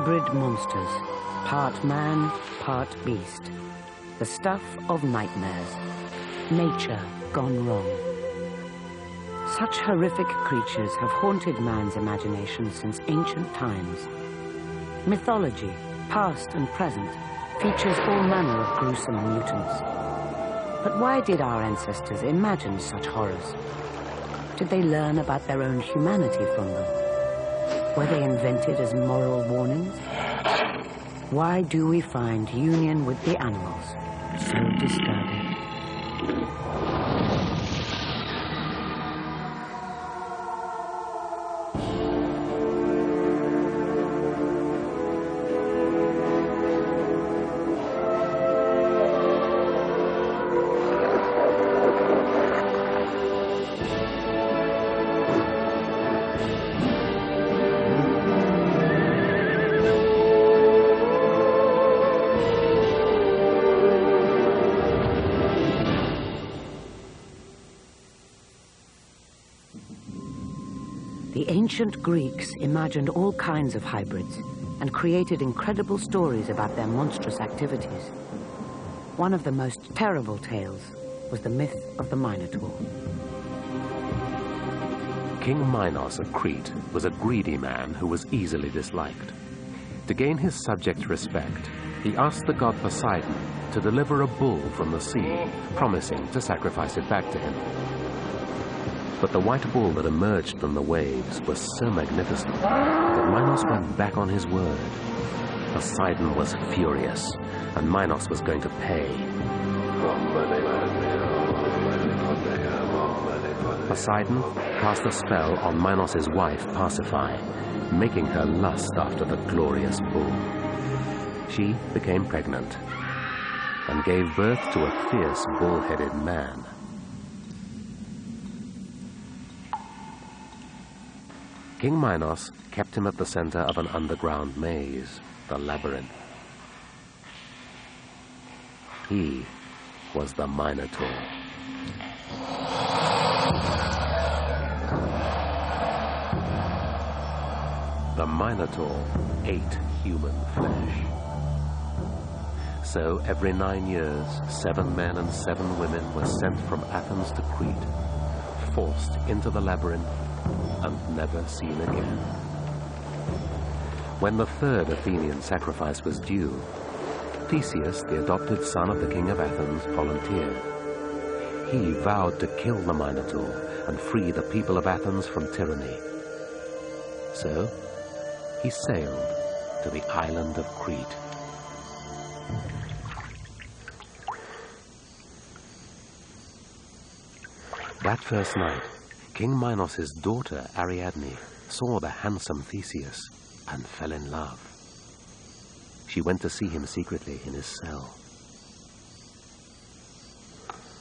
hybrid monsters, part man, part beast. The stuff of nightmares. Nature gone wrong. Such horrific creatures have haunted man's imagination since ancient times. Mythology, past and present, features all manner of gruesome mutants. But why did our ancestors imagine such horrors? Did they learn about their own humanity from them? Were they invented as moral warnings? Why do we find union with the animals so disturbing? The ancient Greeks imagined all kinds of hybrids and created incredible stories about their monstrous activities. One of the most terrible tales was the myth of the Minotaur. King Minos of Crete was a greedy man who was easily disliked. To gain his subjects' respect, he asked the god Poseidon to deliver a bull from the sea, promising to sacrifice it back to him. But the white bull that emerged from the waves was so magnificent that Minos went back on his word. Poseidon was furious, and Minos was going to pay. Poseidon cast a spell on Minos' wife, Pasiphae, making her lust after the glorious bull. She became pregnant and gave birth to a fierce bull-headed man. King Minos kept him at the center of an underground maze, the labyrinth. He was the Minotaur. The Minotaur ate human flesh. So every 9 years, 7 men and 7 women were sent from Athens to Crete, forced into the labyrinth, and never seen again. When the 3rd Athenian sacrifice was due, Theseus, the adopted son of the king of Athens, volunteered. He vowed to kill the Minotaur and free the people of Athens from tyranny. So, he sailed to the island of Crete. That first night, King Minos' daughter, Ariadne, saw the handsome Theseus and fell in love. She went to see him secretly in his cell.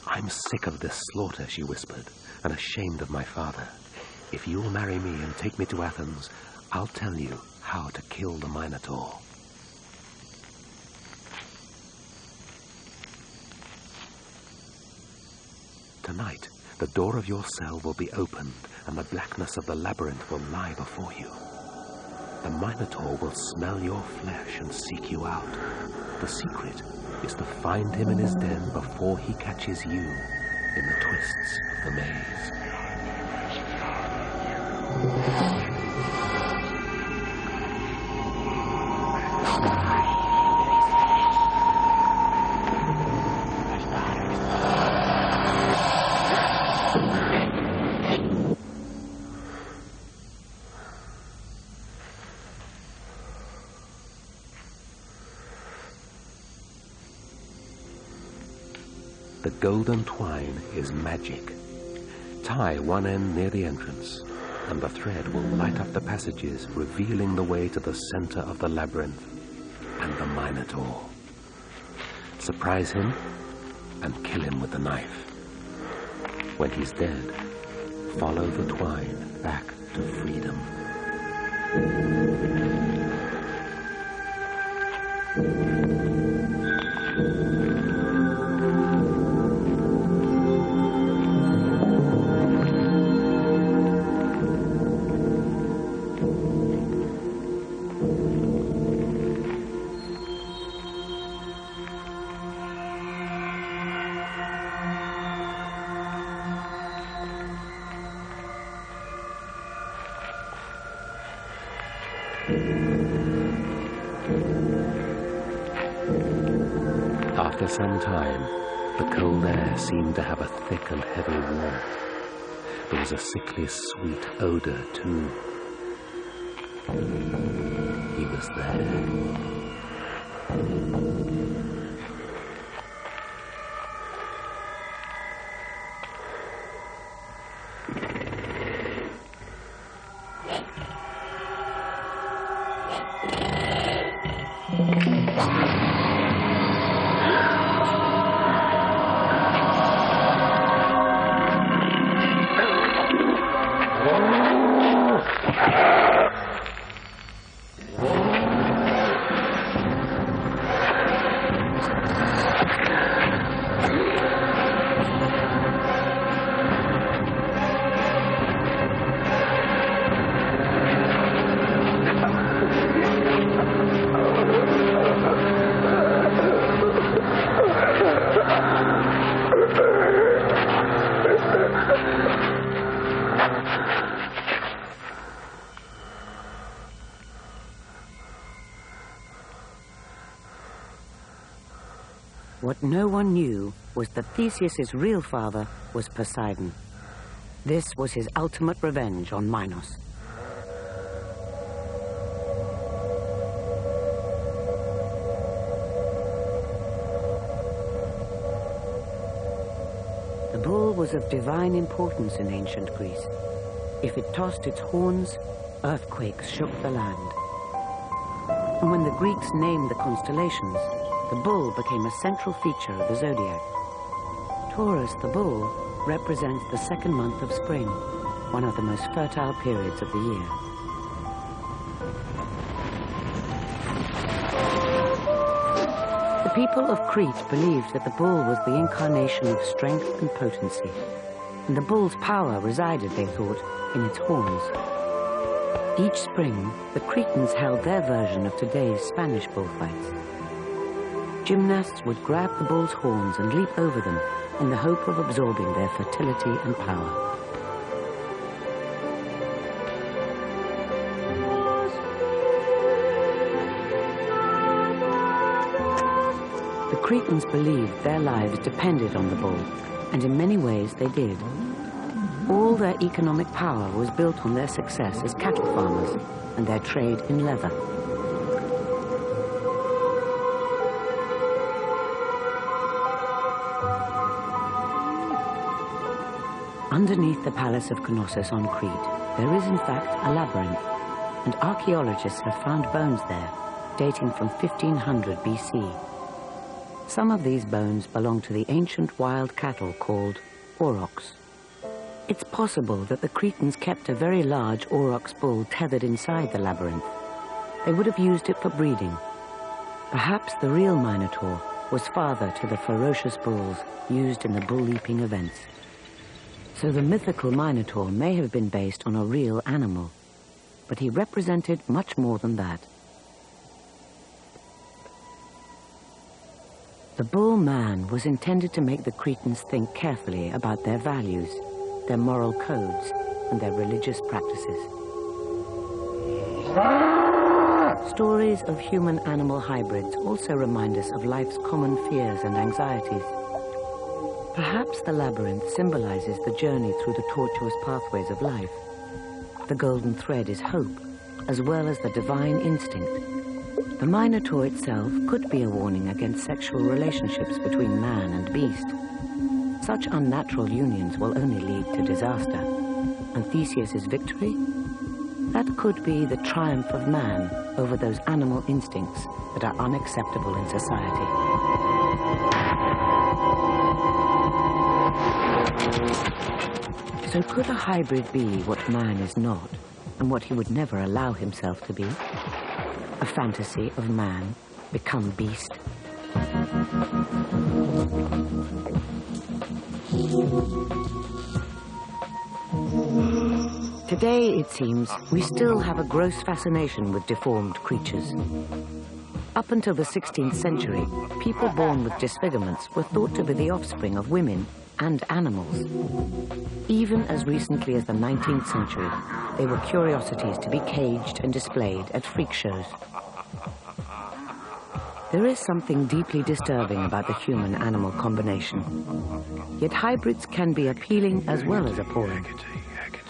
"I'm sick of this slaughter," she whispered, "and ashamed of my father. If you'll marry me and take me to Athens, I'll tell you how to kill the Minotaur." Tonight, the door of your cell will be opened, and the blackness of the labyrinth will lie before you. The Minotaur will smell your flesh and seek you out. The secret is to find him in his den before he catches you in the twists of the maze. The golden twine is magic. Tie one end near the entrance, and the thread will light up the passages, revealing the way to the center of the labyrinth and the Minotaur. Surprise him and kill him with the knife. When he's dead, follow the twine back to freedom. After some time, the cold air seemed to have a thick and heavy warmth. There was a sickly sweet odor, too. He was there. What no one knew was that Theseus's real father was Poseidon. This was his ultimate revenge on Minos. The bull was of divine importance in ancient Greece. If it tossed its horns, earthquakes shook the land. And when the Greeks named the constellations, the bull became a central feature of the zodiac. Taurus, the bull, represents the second month of spring, one of the most fertile periods of the year. The people of Crete believed that the bull was the incarnation of strength and potency, and the bull's power resided, they thought, in its horns. Each spring, the Cretans held their version of today's Spanish bullfights. Gymnasts would grab the bull's horns and leap over them in the hope of absorbing their fertility and power. The Cretans believed their lives depended on the bull, and in many ways they did. All their economic power was built on their success as cattle farmers and their trade in leather. Underneath the palace of Knossos on Crete, there is in fact a labyrinth, and archaeologists have found bones there, dating from 1500 BC. Some of these bones belong to the ancient wild cattle called aurochs. It's possible that the Cretans kept a very large aurochs bull tethered inside the labyrinth. They would have used it for breeding. Perhaps the real Minotaur was father to the ferocious bulls used in the bull-leaping events. So the mythical Minotaur may have been based on a real animal, but he represented much more than that. The bull man was intended to make the Cretans think carefully about their values, their moral codes, and their religious practices. Stories of human-animal hybrids also remind us of life's common fears and anxieties. Perhaps the labyrinth symbolizes the journey through the tortuous pathways of life. The golden thread is hope, as well as the divine instinct. The Minotaur itself could be a warning against sexual relationships between man and beast. Such unnatural unions will only lead to disaster. And Theseus's victory? That could be the triumph of man over those animal instincts that are unacceptable in society. So could a hybrid be what man is not, and what he would never allow himself to be? A fantasy of man become beast? Today, it seems, we still have a gross fascination with deformed creatures. Up until the 16th century, people born with disfigurements were thought to be the offspring of women and animals. Even as recently as the 19th century, they were curiosities to be caged and displayed at freak shows. There is something deeply disturbing about the human-animal combination. Yet hybrids can be appealing as well as appalling.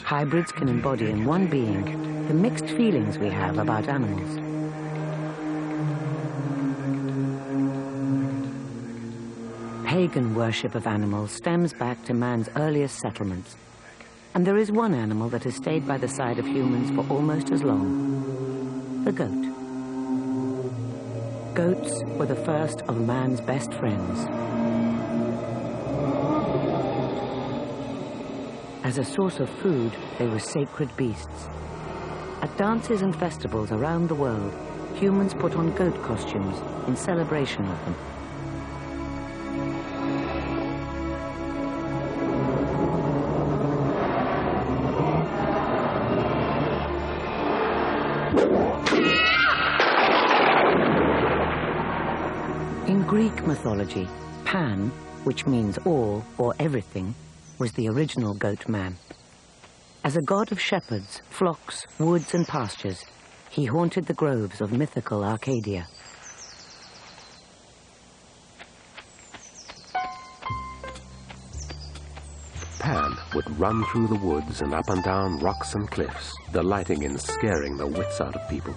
Hybrids can embody in one being the mixed feelings we have about animals. Pagan worship of animals stems back to man's earliest settlements. And there is one animal that has stayed by the side of humans for almost as long: the goat. Goats were the first of man's best friends. As a source of food, they were sacred beasts. At dances and festivals around the world, humans put on goat costumes in celebration of them. In Greek mythology, Pan, which means all or everything, was the original goat man. As a god of shepherds, flocks, woods and pastures, he haunted the groves of mythical Arcadia. Pan would run through the woods and up and down rocks and cliffs, delighting in scaring the wits out of people.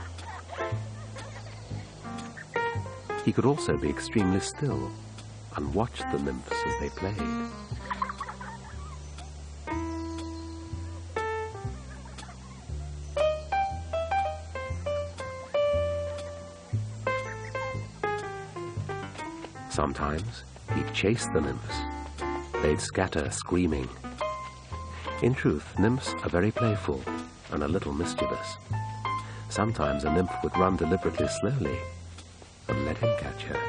He could also be extremely still and watch the nymphs as they played. Sometimes he'd chase the nymphs. They'd scatter, screaming. In truth, nymphs are very playful and a little mischievous. Sometimes a nymph would run deliberately slowly and let him catch her.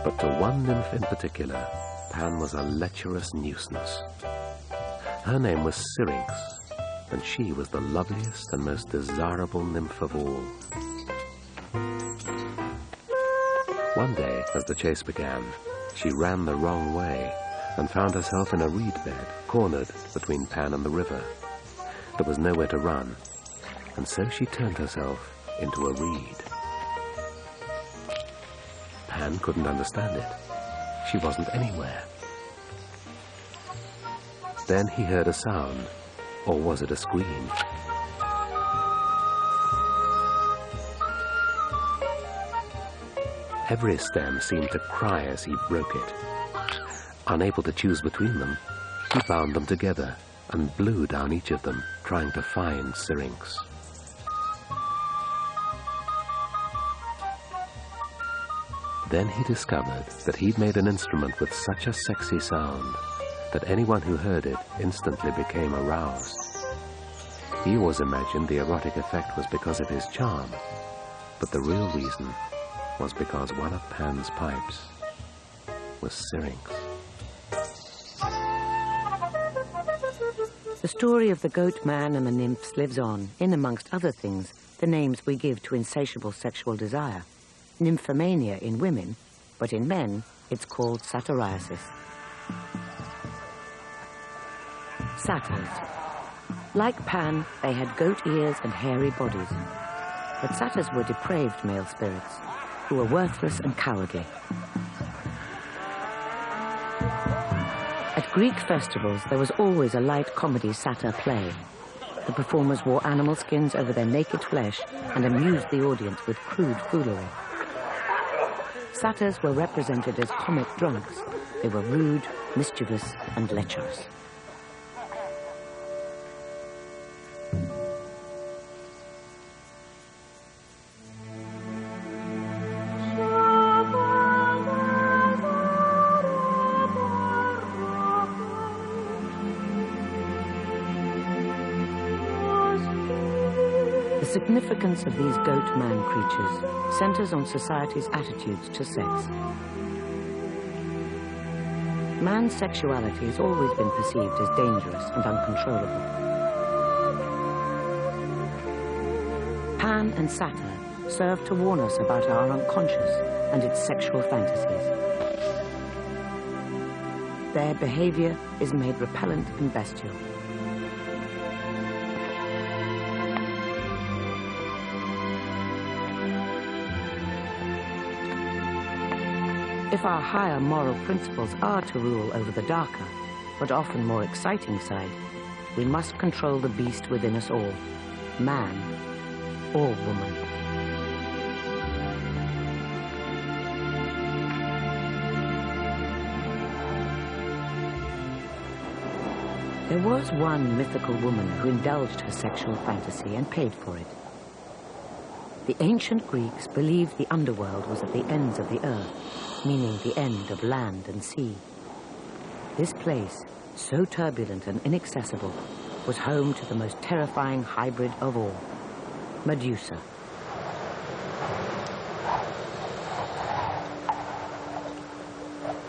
But to one nymph in particular, Pan was a lecherous nuisance. Her name was Syrinx, and she was the loveliest and most desirable nymph of all. One day, as the chase began, she ran the wrong way and found herself in a reed bed, cornered between Pan and the river. There was nowhere to run, and so she turned herself into a reed. Pan couldn't understand it. She wasn't anywhere. Then he heard a sound, or was it a scream? Every stem seemed to cry as he broke it. Unable to choose between them, he bound them together and blew down each of them, trying to find Syrinx. Then he discovered that he'd made an instrument with such a sexy sound that anyone who heard it instantly became aroused. He always imagined the erotic effect was because of his charm, but the real reason was because one of Pan's pipes was Syrinx. The story of the goat man and the nymphs lives on in, amongst other things, the names we give to insatiable sexual desire. Nymphomania in women, but in men, it's called satyriasis. Satyrs. Like Pan, they had goat ears and hairy bodies. But satyrs were depraved male spirits, who were worthless and cowardly. At Greek festivals, there was always a light comedy satyr play. The performers wore animal skins over their naked flesh and amused the audience with crude foolery. Satyrs were represented as comic drunks. They were rude, mischievous, and lecherous. The significance of these goat-man creatures centers on society's attitudes to sex. Man's sexuality has always been perceived as dangerous and uncontrollable. Pan and Satyr serve to warn us about our unconscious and its sexual fantasies. Their behavior is made repellent and bestial. If our higher moral principles are to rule over the darker, but often more exciting side, we must control the beast within us all, man or woman. There was one mythical woman who indulged her sexual fantasy and paid for it. The ancient Greeks believed the underworld was at the ends of the earth, meaning the end of land and sea. This place, so turbulent and inaccessible, was home to the most terrifying hybrid of all, Medusa.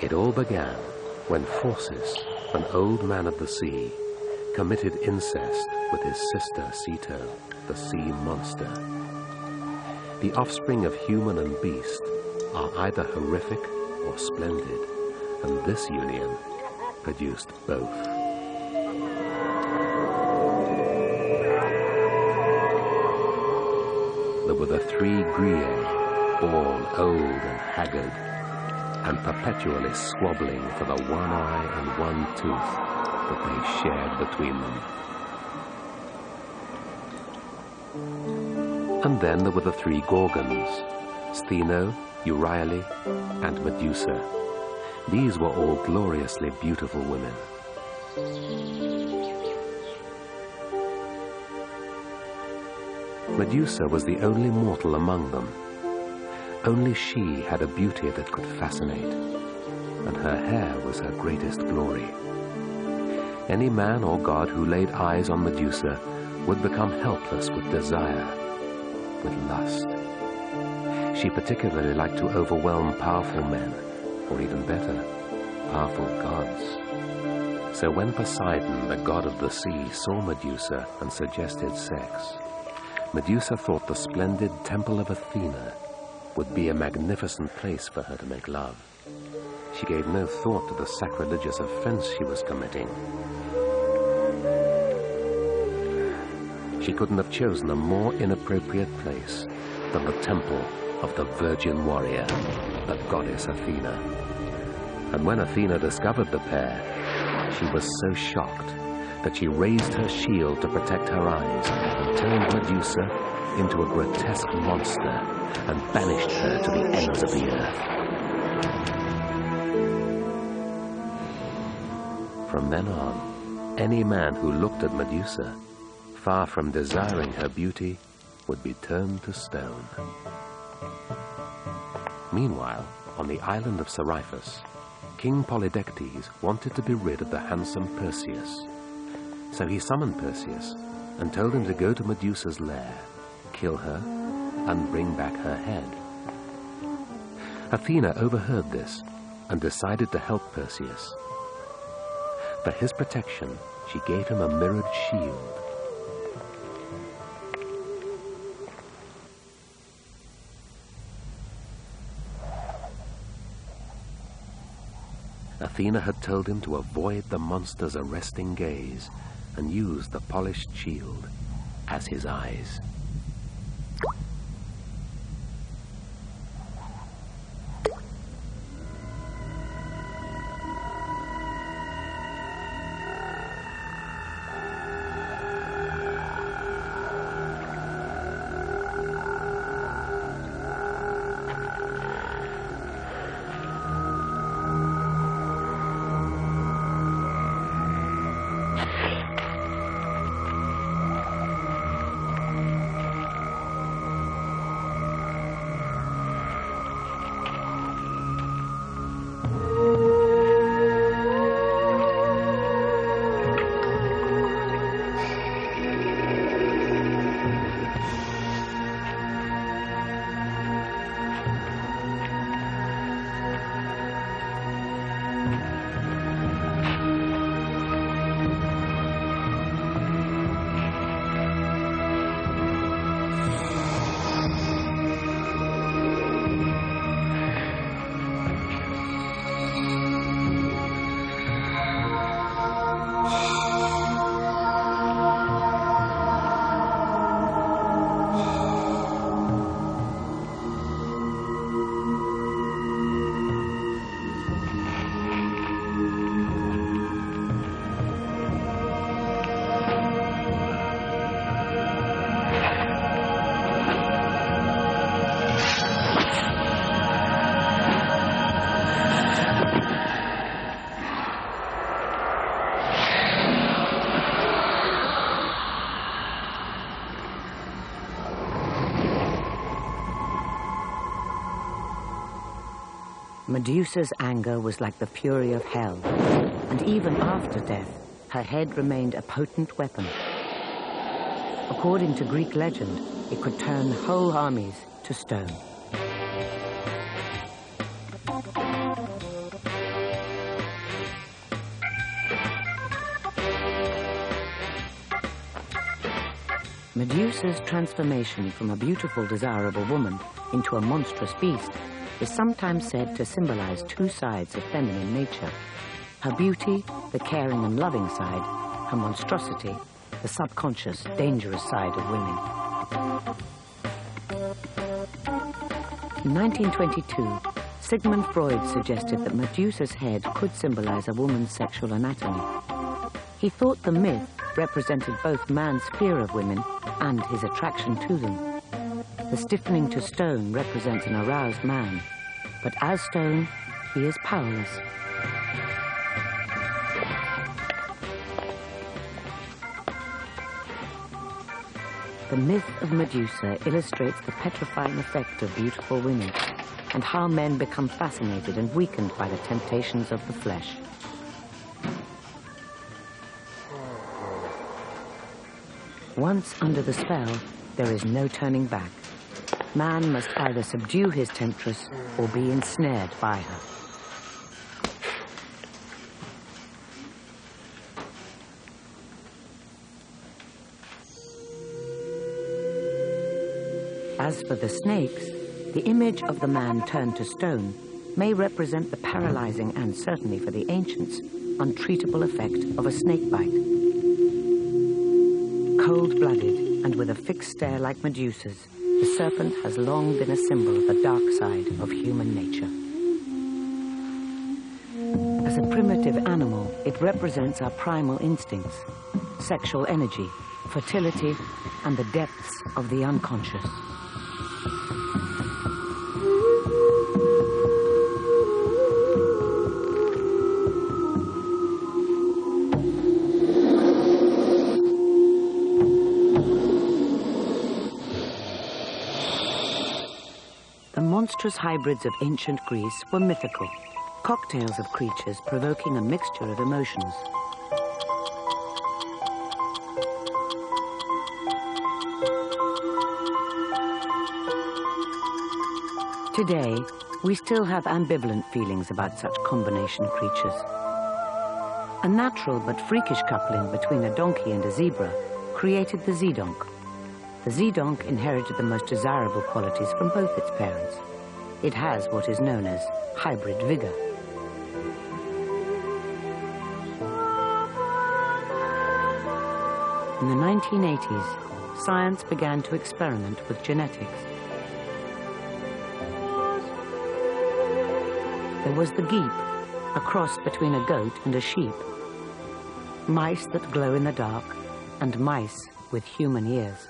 It all began when Phorcys, an old man of the sea, committed incest with his sister Ceto, the sea monster. The offspring of human and beast are either horrific or splendid, and this union produced both. There were the three Griae, born old and haggard, and perpetually squabbling for the one eye and one tooth that they shared between them. And then there were the three Gorgons, Stheno, Euryale, and Medusa. These were all gloriously beautiful women. Medusa was the only mortal among them. Only she had a beauty that could fascinate, and her hair was her greatest glory. Any man or god who laid eyes on Medusa would become helpless with desire, with lust. She particularly liked to overwhelm powerful men, or even better, powerful gods. So when Poseidon, the god of the sea, saw Medusa and suggested sex, Medusa thought the splendid temple of Athena would be a magnificent place for her to make love. She gave no thought to the sacrilegious offense she was committing. She couldn't have chosen a more inappropriate place than the temple of the virgin warrior, the goddess Athena. And when Athena discovered the pair, she was so shocked that she raised her shield to protect her eyes and turned Medusa into a grotesque monster and banished her to the ends of the earth. From then on, any man who looked at Medusa, far from desiring her beauty, would be turned to stone. Meanwhile, on the island of Seriphus, King Polydectes wanted to be rid of the handsome Perseus. So he summoned Perseus and told him to go to Medusa's lair, kill her, and bring back her head. Athena overheard this and decided to help Perseus. For his protection, she gave him a mirrored shield. Athena had told him to avoid the monster's arresting gaze and use the polished shield as his eyes. Medusa's anger was like the fury of hell, and even after death, her head remained a potent weapon. According to Greek legend, it could turn whole armies to stone. Medusa's transformation from a beautiful, desirable woman into a monstrous beast is sometimes said to symbolize two sides of feminine nature. Her beauty, the caring and loving side; her monstrosity, the subconscious, dangerous side of women. In 1922, Sigmund Freud suggested that Medusa's head could symbolize a woman's sexual anatomy. He thought the myth represented both man's fear of women and his attraction to them. The stiffening to stone represents an aroused man, but as stone, he is powerless. The myth of Medusa illustrates the petrifying effect of beautiful women and how men become fascinated and weakened by the temptations of the flesh. Once under the spell, there is no turning back. Man must either subdue his temptress or be ensnared by her. As for the snakes, the image of the man turned to stone may represent the paralyzing and, certainly for the ancients, untreatable effect of a snake bite. Cold-blooded and with a fixed stare like Medusa's, the serpent has long been a symbol of the dark side of human nature. As a primitive animal, it represents our primal instincts, sexual energy, fertility, and the depths of the unconscious. The monstrous hybrids of ancient Greece were mythical, cocktails of creatures provoking a mixture of emotions. Today, we still have ambivalent feelings about such combination creatures. A natural but freakish coupling between a donkey and a zebra created the Zedonk. The Zedonk inherited the most desirable qualities from both its parents. It has what is known as hybrid vigor. In the 1980s, science began to experiment with genetics. There was the Geep, a cross between a goat and a sheep. Mice that glow in the dark, and mice with human ears.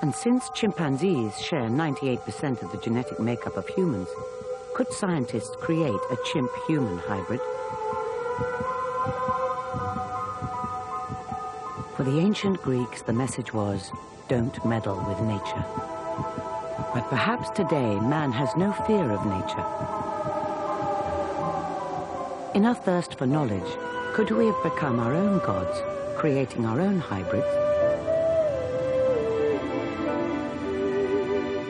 And since chimpanzees share 98% of the genetic makeup of humans, could scientists create a chimp-human hybrid? For the ancient Greeks, the message was, don't meddle with nature. But perhaps today, man has no fear of nature. In our thirst for knowledge, could we have become our own gods, creating our own hybrids?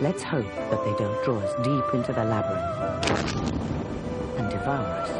Let's hope that they don't draw us deep into the labyrinth and devour us.